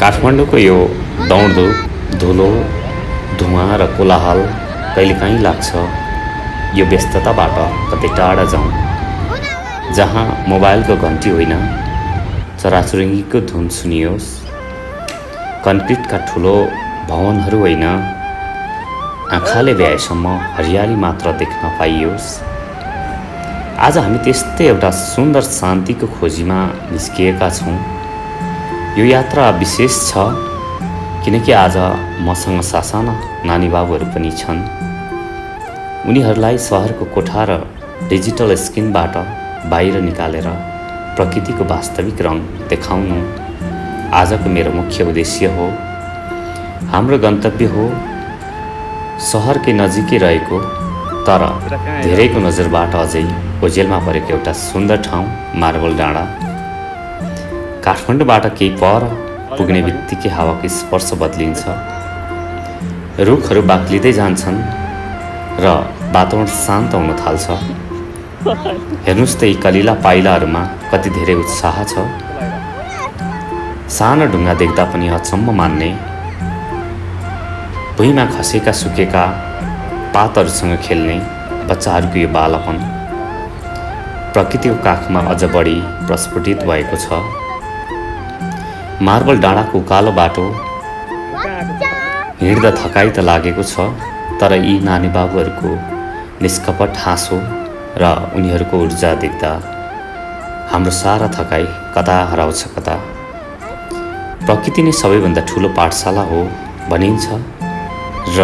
काठमाडौँको यो दौडधुप धुलो धुवाँ र कोलाहल कहिलेकाहीँ लाग्छ यो व्यस्तताबाट कतै टाढा जाउँ, जहाँ मोबाइलको घन्टी होइन चराचुरुङ्गीको धुन सुनियोस्, कन्क्रिटका ठुलो भवनहरू होइन आँखाले भ्याएसम्म हरियाली मात्र देख्न पाइयोस्। आज हामी त्यस्तै एउटा सुन्दर शान्तिको खोजीमा निस्किएका छौँ। यो यात्रा विशेष छ किनकि आज मसँग सासाना नानी बाबुहरू पनि छन्। उनीहरूलाई सहरको कोठा र डिजिटल स्क्रिनबाट बाहिर निकालेर प्रकृतिको वास्तविक रङ देखाउनु आजको मेरो मुख्य उद्देश्य हो। हाम्रो गन्तव्य हो सहरकै नजिकै रहेको तर धेरैको नजरबाट अझै ओझेलमा परेको एउटा सुन्दर ठाउँ मार्बल डाँडा। काठमाडौँबाट केही पर पुग्ने बित्तिकै हावाको स्पर्श बदलिन्छ, रुखहरू बाक्लिँदै जान्छन् र वातावरण शान्त हुन थाल्छ। हेर्नुहोस् त यी कलिला पाइलाहरूमा कति धेरै उत्साह छ। सानो ढुङ्गा देख्दा पनि अचम्म मान्ने, भुइँमा खसेका सुकेका पातहरूसँग खेल्ने बच्चाहरूको यो बालापन प्रकृतिको काखमा अझ बढी प्रस्फुटित भएको छ। मार्बल डाँडाको उकालो बाटो हिँड्दा थकाइ त लागेको छ, तर यी नानी बाबुहरूको निष्कपट हाँसो र उनीहरूको ऊर्जा देख्दा हाम्रो सारा थकाइ कता हराउँछ कता। प्रकृति नै सबैभन्दा ठुलो पाठशाला हो भनिन्छ र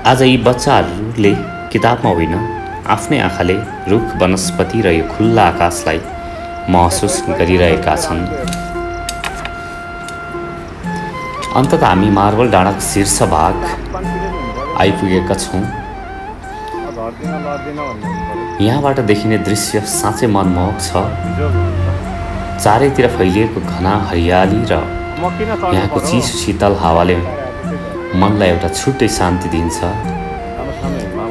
आज यी बच्चाहरूले किताबमा होइन आफ्नै आँखाले रुख वनस्पति र यो खुल्ला आकाशलाई महसुस गरिरहेका छन्। अन्ततः हामी मार्बल डाँडाको शीर्ष भाग आइपुगेका छौँ। यहाँबाट देखिने दृश्य साँच्चै मनमोहक छ। चारैतिर फैलिएको घना हरियाली र यहाँको चिसो शीतल हावाले मनलाई एउटा छुट्टै शान्ति दिन्छ।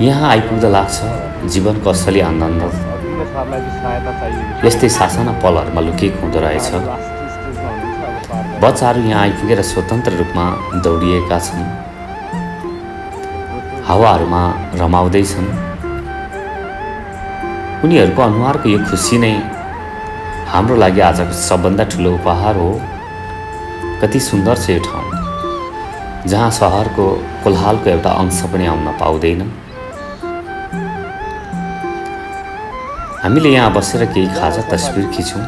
यहाँ आइपुग्दा लाग्छ जीवनको असली आनन्द यस्तै सासाना पलहरूमा लुकेको हुँदो रहेछ। बच्चाहरू यहाँ आइपुगेर स्वतन्त्र रूपमा दौडिएका छन्, हावाहरूमा रमाउँदैछन्। उनीहरूको अनुहारको यो खुसी नै हाम्रो लागि आजको सबभन्दा ठुलो उपहार हो। कति सुन्दर छ यो ठाउँ जहाँ सहरको कोलाहलको एउटा अंश पनि आउन पाउँदैन। हामीले यहाँ बसेर केही खाजा तस्बिर खिचौँ,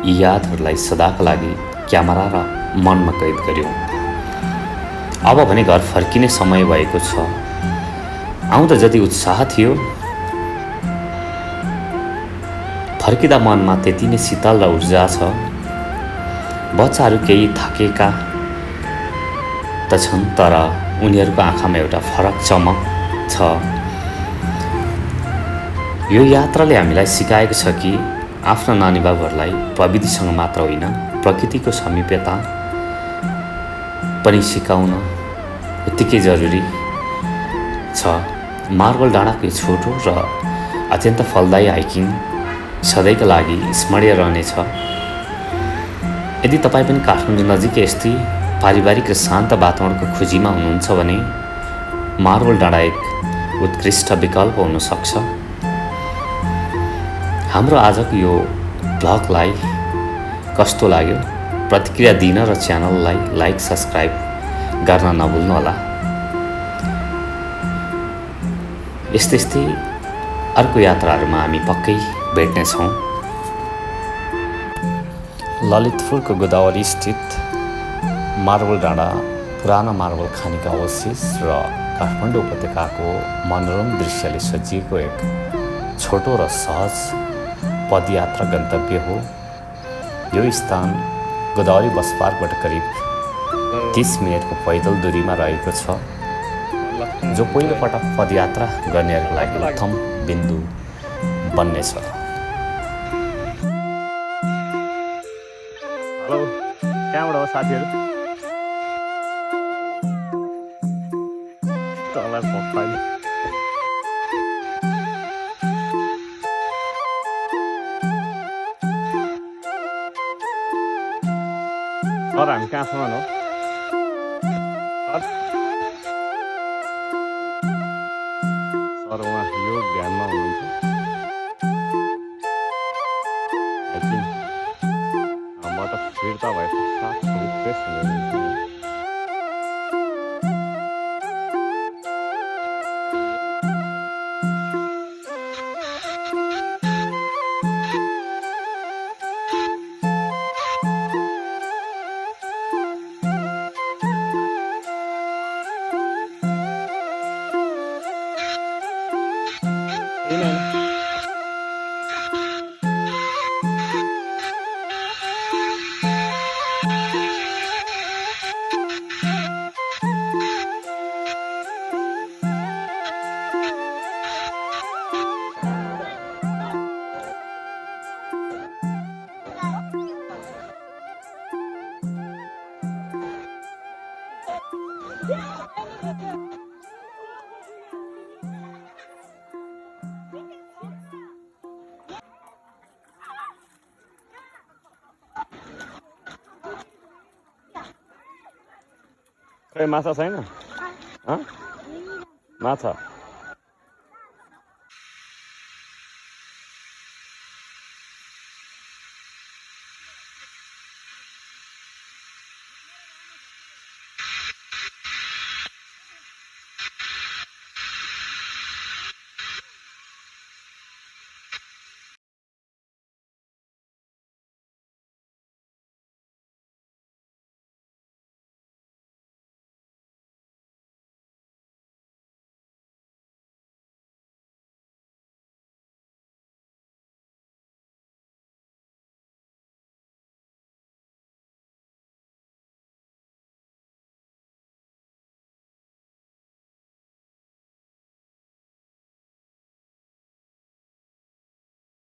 यी यादहरूलाई सदाका लागि क्यामेरा र मनमा कैद गर्यौँ। अब भने घर फर्किने समय भएको छ। आउँदा जति उत्साह थियो फर्किँदा मनमा त्यति नै शीतल र ऊर्जा छ। बच्चाहरू केही थाकेका त छन् तर उनीहरूको आँखामा एउटा फरक चमक छ। यो यात्राले हामीलाई सिकाएको छ कि आफ्ना नानी बाबुहरूलाई प्रविधिसँग मात्र होइन प्रकृतिको समीपता पनि सिकाउन उत्तिकै जरुरी छ। मार्बल डाँडाको यो छोटो र अत्यन्त फलदायी हाइकिङ सधैँका लागि स्मरणीय रहनेछ। यदि तपाईँ पनि काठमाडौँ नजिकै यस्तै पारिवारिक र शान्त वातावरणको खोजीमा हुनुहुन्छ भने मार्बल डाँडा एक उत्कृष्ट विकल्प हुन सक्छ। हाम्रो आजको यो भ्लगलाई कस्तो लाग्यो प्रतिक्रिया दिन र च्यानललाई लाइक सब्सक्राइब गर्न नभुल्नुहोला। यस्तै अर्को यात्राहरूमा हामी पक्कै भेट्नेछौँ। ललितपुरको गोदावरी स्थित मार्बल डाँडा पुरानो मार्बल खानीका अवशेष र काठमाडौँ उपत्यकाको मनोरम दृश्यले सजिएको एक छोटो र सहज पदयात्रा गन्तव्य हो। यो स्थान गोदावरी बस पार्कबाट करिब 30 मिनटको पैदल दूरीमा रहेको छ, जो पहिलोपटक पदयात्रा गर्नेहरूको लागि उत्तम बिन्दु बन्नेछ। हेलो, कहाँबाट हो साथीहरू? तँलाई पप्पाले सर हामी कहाँसम्म हो सर सर उहाँ यो ध्यानमा हुनुहुन्छ म त फिर्ता भएको साथ रिफ्रेस हुनुहुन्छ खै माछा छैन माछा